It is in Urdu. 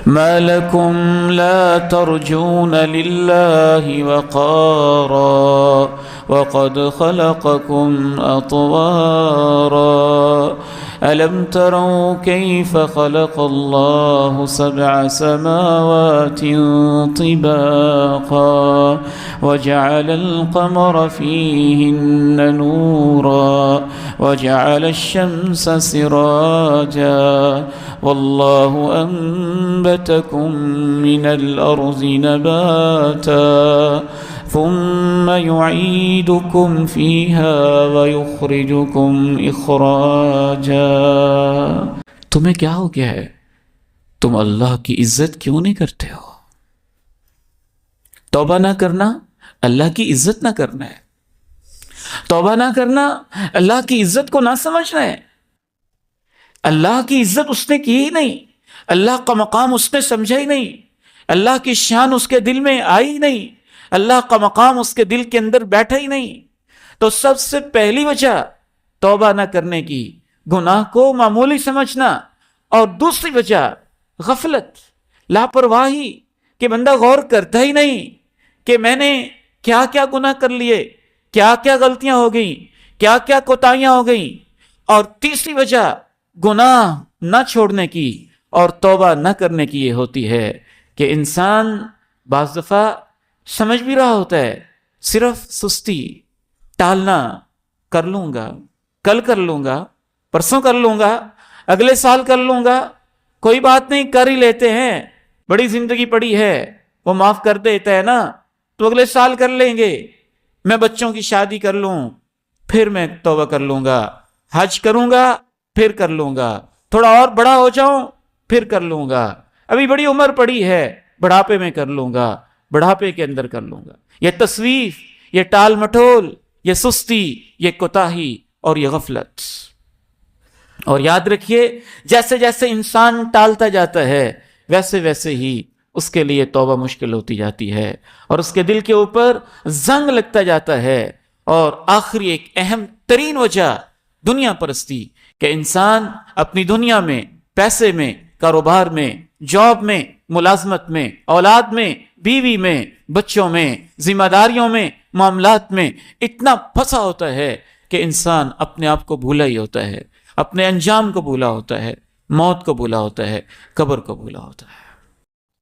ما لكم لا ترجون لله وقارا وقد خلقكم أطوارا ألم تروا كيف خلق الله 7 سماوات طباقا وجعل القمر فيهن نورا وجعل الشمس سراجا والله أنبتكم من الأرض نباتا ثم يعيدكم فيها ويخرجكم إخراجا۔ تمہیں کیا ہو گیا ہے؟ تم اللہ کی عزت کیوں نہیں کرتے ہو؟ توبہ نہ کرنا اللہ کی عزت نہ کرنا ہے، توبہ نہ کرنا اللہ کی عزت کو نہ سمجھنا ہے۔ اللہ کی عزت اس نے کی ہی نہیں، اللہ کا مقام اس نے سمجھا ہی نہیں، اللہ کی شان اس کے دل میں آئی ہی نہیں، اللہ کا مقام اس کے دل کے اندر بیٹھا ہی نہیں۔ تو سب سے پہلی وجہ توبہ نہ کرنے کی گناہ کو معمولی سمجھنا، اور دوسری وجہ غفلت، لاپرواہی، کہ بندہ غور کرتا ہی نہیں کہ میں نے کیا کیا گناہ کر لیے، کیا کیا غلطیاں ہو گئیں، کیا کیا کوتاہیاں ہو گئیں۔ اور تیسری وجہ گناہ نہ چھوڑنے کی اور توبہ نہ کرنے کی یہ ہوتی ہے کہ انسان بعض دفعہ سمجھ بھی رہا ہوتا ہے، صرف سستی، ٹالنا، کر لوں گا، کل کر لوں گا، پرسوں کر لوں گا، اگلے سال کر لوں گا، کوئی بات نہیں، کر ہی لیتے ہیں، بڑی زندگی پڑی ہے، وہ معاف کر دیتا ہے نا، تو اگلے سال کر لیں گے، میں بچوں کی شادی کر لوں پھر میں توبہ کر لوں گا، حج کروں گا پھر کر لوں گا، تھوڑا اور بڑا ہو جاؤں پھر کر لوں گا، ابھی بڑی عمر پڑی ہے، بڑھاپے میں کر لوں گا، بڑھاپے کے اندر کر لوں گا۔ یہ تصویف، یہ ٹال مٹول، یہ سستی، یہ کوتاہی اور یہ غفلت۔ اور یاد رکھیے، جیسے جیسے انسان ٹالتا جاتا ہے ویسے ویسے ہی اس کے لیے توبہ مشکل ہوتی جاتی ہے، اور اس کے دل کے اوپر زنگ لگتا جاتا ہے۔ اور آخری ایک اہم ترین وجہ دنیا پرستی، کہ انسان اپنی دنیا میں، پیسے میں، کاروبار میں، جاب میں، ملازمت میں، اولاد میں، بیوی میں، بچوں میں، ذمہ داریوں میں، معاملات میں اتنا پھنسا ہوتا ہے کہ انسان اپنے آپ کو بھولا ہی ہوتا ہے، اپنے انجام کو بھولا ہوتا ہے، موت کو بھولا ہوتا ہے، قبر کو بھولا ہوتا ہے۔